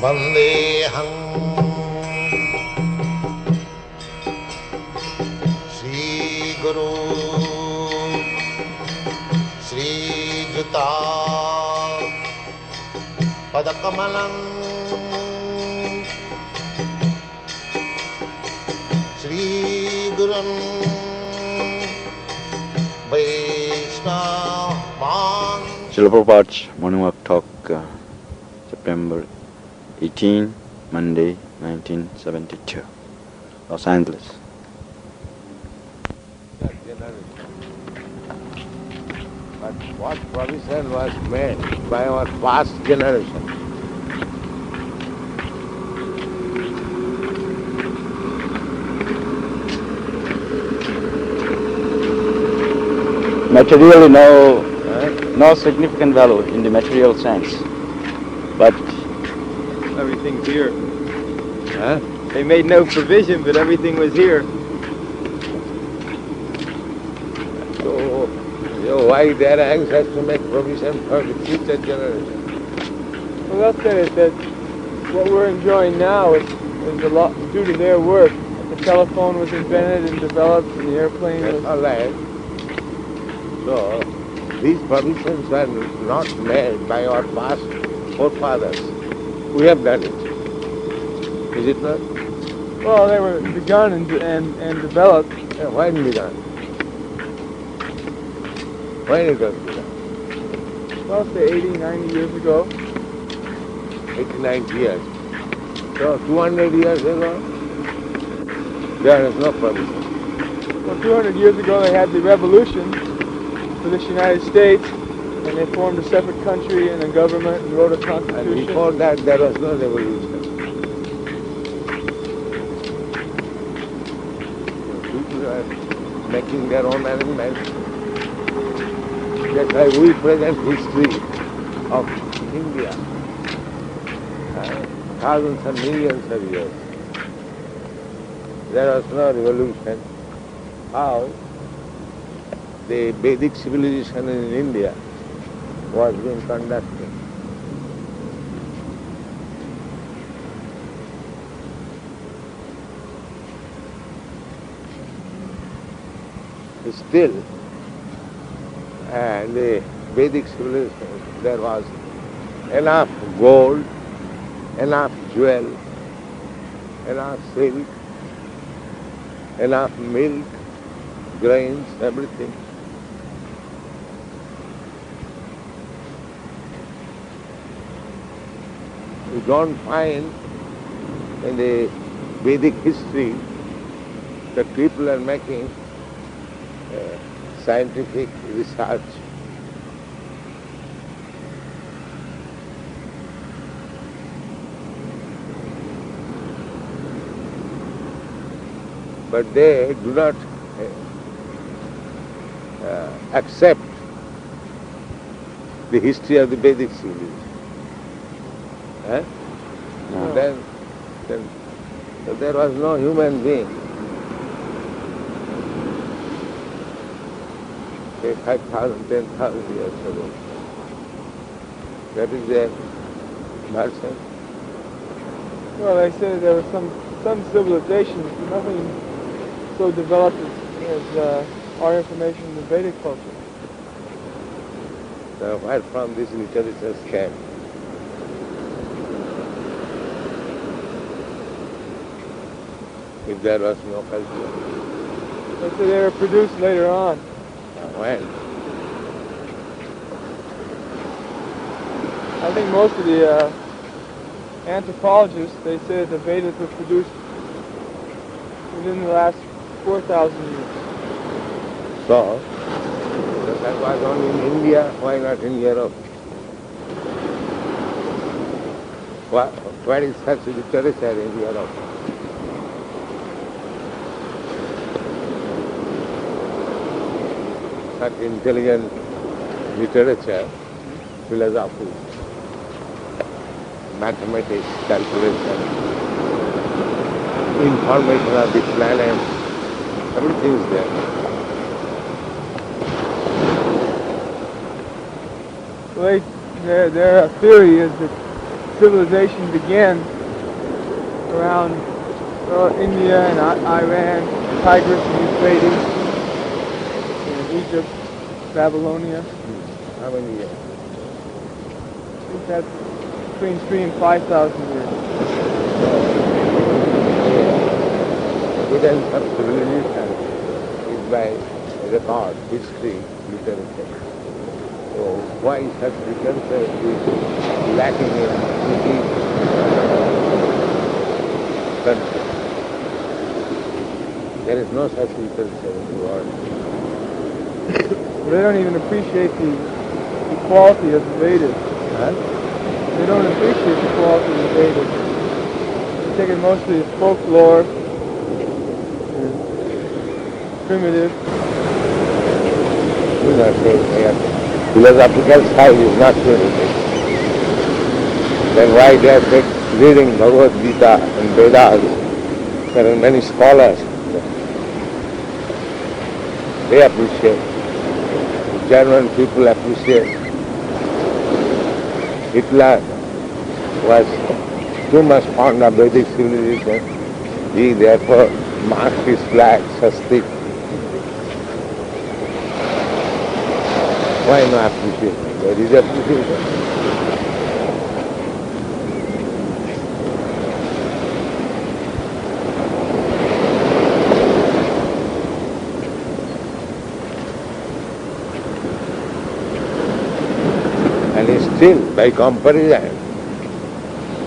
Vandeham Sri Guru Sri Juta Padakamalam Sri Gurum Vaishnava. Srila Prabhupada's morning walk talk, September 18, Monday, 1972, Los Angeles. But what provision was made by our past generation? Materially, no significant value in the material sense, but everything's here. Huh? They made no provision, but everything was here. So why they are anxious to make provision for the future generation? Well, they'll say that what we're enjoying now is a lot due to their work. The telephone was invented and developed, and the airplane That's was... all right. So these provisions were not made by our past forefathers. We have done it. Is it not? Well, they were begun and developed. Yeah, when begun? When it was begun? Well, say 80, 90 years ago. 80, 90 years. So 200 years ago, there is no provision. Well, 200 years ago they had the revolution for this United States, and they formed a separate country and a government and wrote a constitution. And before that, there was no revolution. People are making their own arrangements. That's why we present history of India. Thousands and millions of years. There was no revolution. How the Vedic civilization in India was being conducted. Still, the Vedic civilization, there was enough gold, enough jewel, enough silk, enough milk, grains, everything. You don't find in the Vedic history that people are making scientific research. But they do not accept the history of the Vedic civilization. Eh? No. Then so there was no human being. Say 5,000, 10,000 years ago. That is their version. Well, they said there was some civilizations, but nothing so developed as our information in the Vedic culture. So where from these literatures came? If there was no culture. They said they were produced later on. When? I think most of the anthropologists, they say that the Vedas were produced within the last 4,000 years. So that was only in India, why not in Europe? Where is such literature in Europe? Such intelligent literature, philosophy, mathematics, calculation, information of the planet, everything is there. Well, their theory is that civilization began around India and Iran, Tigris and Euphrates, and Egypt, Babylonia. How many years? I think that's between 3,000 and 5,000 years. Evidence of civilization is by record, history, literature. So why such literature is lacking in each country? There is no such literature in the world. They don't even appreciate the quality of the Vedas. Huh? They don't appreciate the quality of the Vedas. They take it mostly as folklore, and primitive. Do not say here. Philosophical side is not primitive. Then why they are reading Bhagavad Gita and Vedas? There are many scholars. They appreciate. German people appreciate. Hitler was too much fond of Vedic civilization. He therefore marked his flag, swastika. Why not appreciation? There is appreciation. And still, by comparison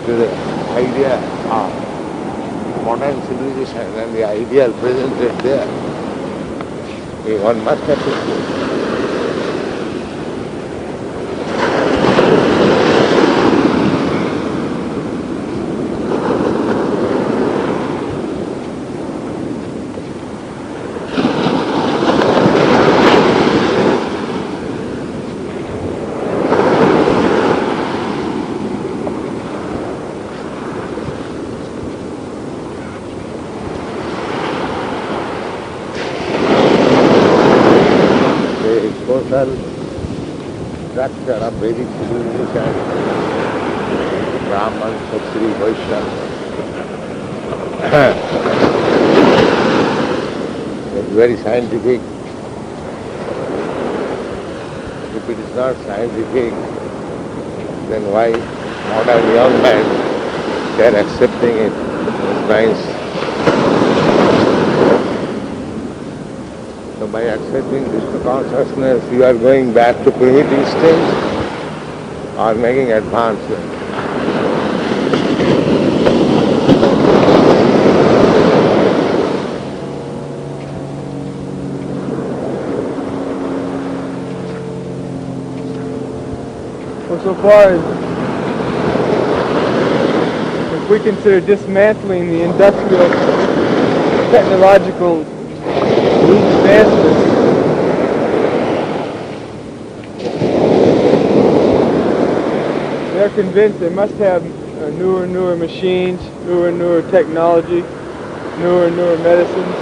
to the idea of modern civilization and the ideal presented there, one must appreciate. Structure of Vedic civilization, Brahman, Kshatriya, Vaishnava. It's very scientific. If it is not scientific, then why modern young men, they are accepting it as nice. So by accepting Krishna consciousness, you are going back to primitive stage or making advancement. Well, so far as if we consider dismantling the industrial, technological advancements, they're convinced they must have newer and newer machines, newer and newer technology, newer and newer medicines,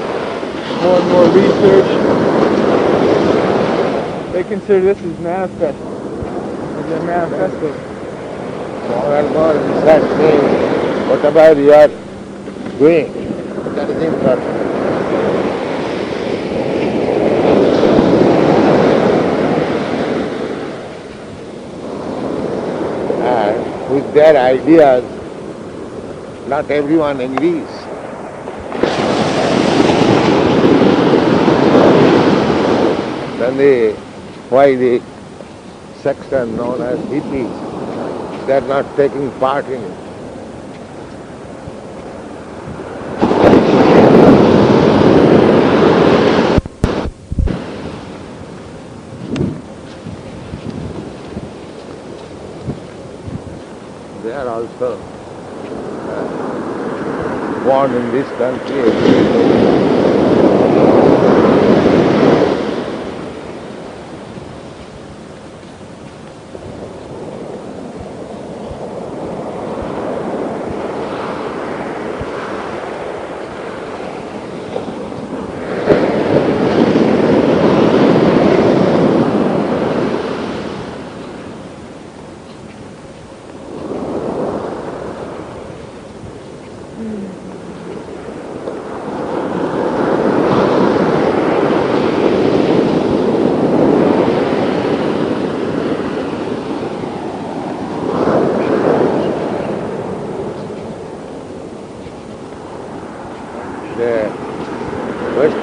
more and more research. They consider this as manifest, as their manifesto. More and more research means whatever you are doing, that is important. With their ideas, not everyone agrees. Then why the section known as hippies, they are not taking part in it. They are also born in this country.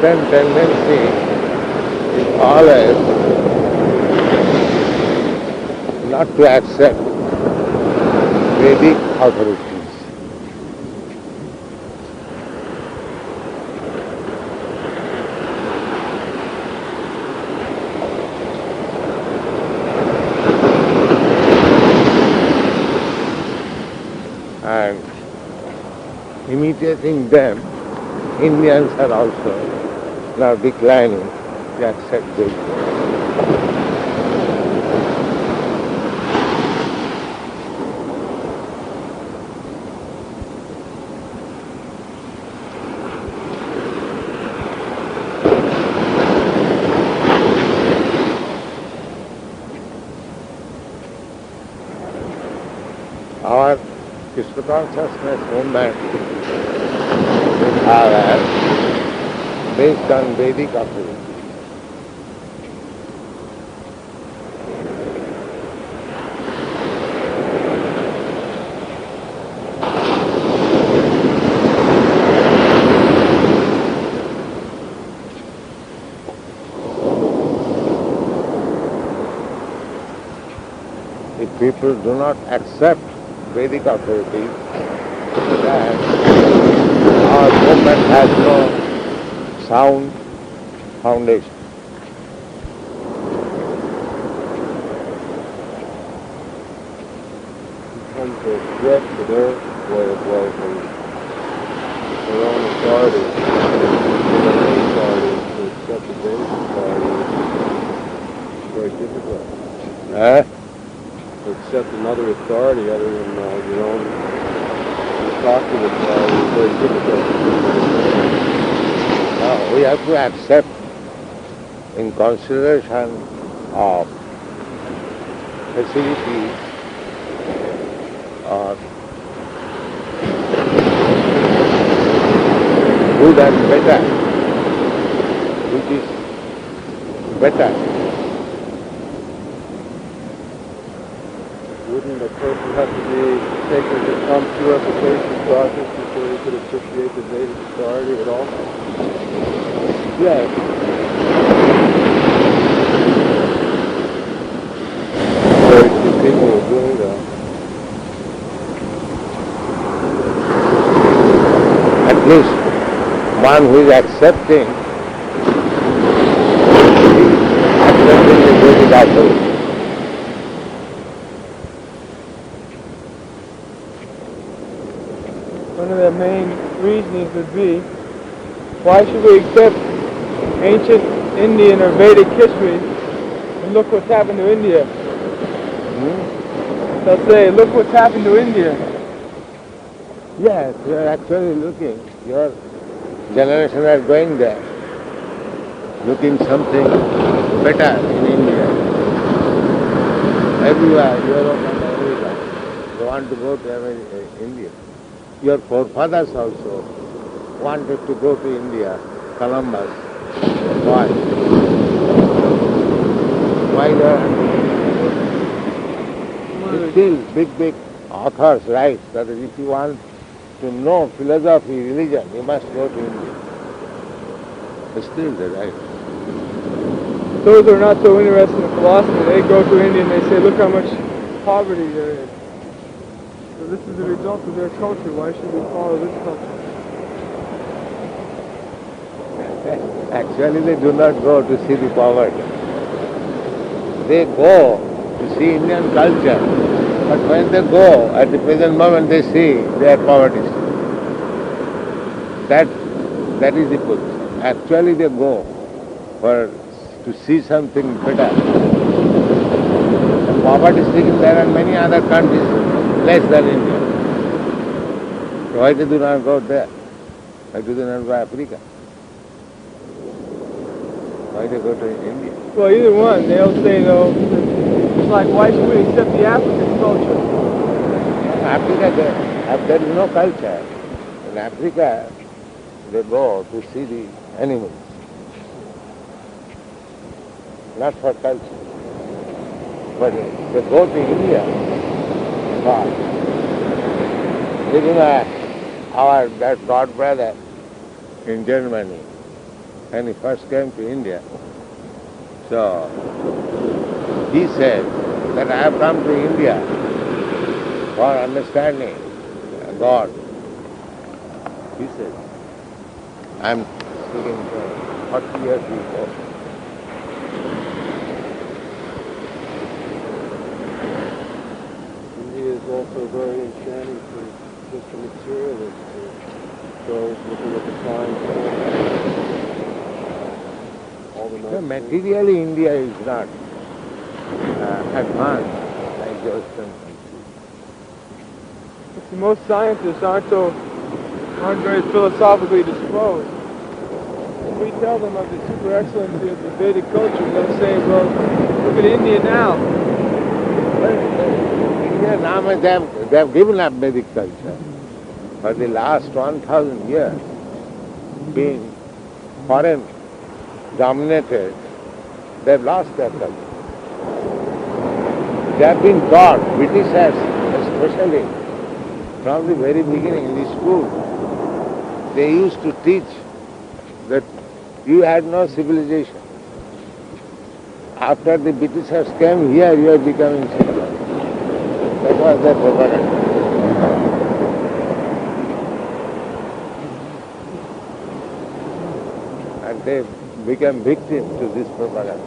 Western tendency is always not to accept Vedic authorities. And imitating them, Indians are also now declining to accept this. Our Krishna consciousness movement are based on Vedic authority. If people do not accept Vedic authorities, then our movement has no sound foundation. Come to threat to their way of life and their own authority, their own authority, to accept the Vedic authority is very difficult. To accept another authority other than your own talking authority is very difficult. We have to accept in consideration of facilities or good and better, which is better. Wouldn't a person have to be taken to some purification process before he could appreciate the Vedic authority at all? Yes. Very few people are doing that. At least one who is accepting the Vedic authority. One of the main reasonings would be, why should we accept ancient Indian or Vedic history and look what's happened to India? They'll say, look what's happened to India. Yes, you are actually looking. Your generation are going there, looking something better in India. Everywhere, Europe and America, they want to go to India. Your forefathers also wanted to go to India, Columbus. Why? Why not? Still, big authors write that if you want to know philosophy, religion, you must go to India. But still they write. Those who are not so interested in philosophy, they go to India and they say, look how much poverty there is. So this is the result of their culture. Why should we follow this culture? Actually, they do not go to see the poverty. They go to see Indian culture. But when they go, at the present moment, they see their poverty. That is the position. Actually, they go to see something better. The poverty stricken, there are many other countries less than India. So why they do not go there? Why do they not go to Africa? Why they go to India? Well, either one. They'll say, though, it's like, why should we accept the African culture? Africa, there is no culture. In Africa, they go to see the animals, not for culture. But they go to India for living that god brother in Germany, when he first came to India. So he said that I have come to India for understanding God. He said, I am speaking for 40 years before. India is also very enchanting for just a materialist who goes looking at the signs all the So nice materially India is not advanced like the Western countries. See, most scientists aren't very philosophically disposed. When we tell them of the super excellency of the Vedic culture, they'll say, well, look at India now. India now they have given up Vedic culture. For the last 1,000 years, being foreign dominated, they have lost their culture. They have been taught, Britishers especially, from the very beginning in the school, they used to teach that you had no civilization. After the Britishers came here, you are becoming civilized. That was their propaganda. And they became victims to this propaganda.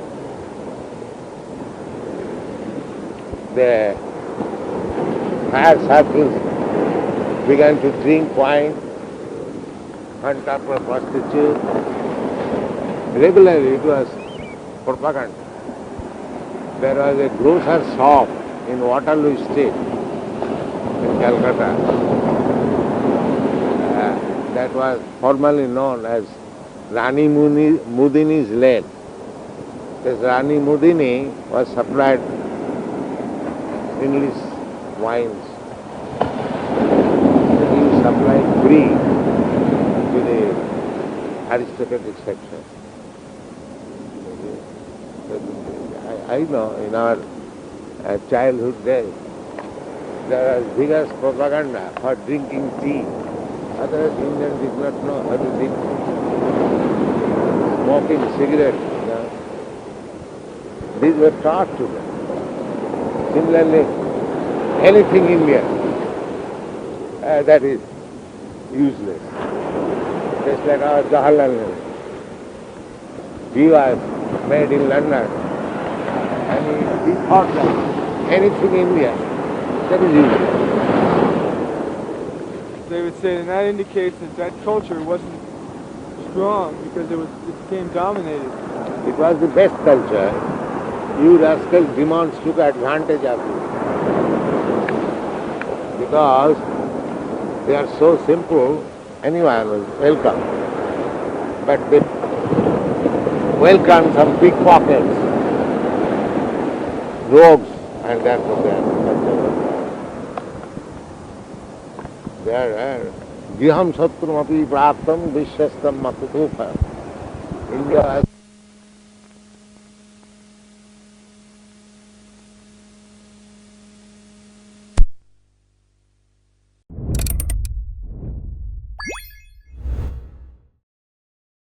The higher circles began to drink wine, hunt up a prostitute. Regularly it was propaganda. There was a grocer's shop in Waterloo Street in Calcutta that was formerly known as Rani Mudini's Lane. This Rani Mudini was supplied English wines. He supplied free to the aristocratic section. I know in our childhood days there was vigorous propaganda for drinking tea. Otherwise Indians did not know how to drink tea. Smoking cigarettes. These were taught to them. Similarly, anything Indian, that is useless. Just like our Jawaharlal Nehru. He was made in London, and he thought that anything Indian, that is useless. They would say, and that indicates that culture wasn't strong because it became dominated. It was the best culture. You rascal demons took advantage of it. Because they are so simple, anyone was welcome. But they welcome some pickpockets, rogues, and therefore they are Giham Satrum Api Praptam Vishwastam Makutupa. India has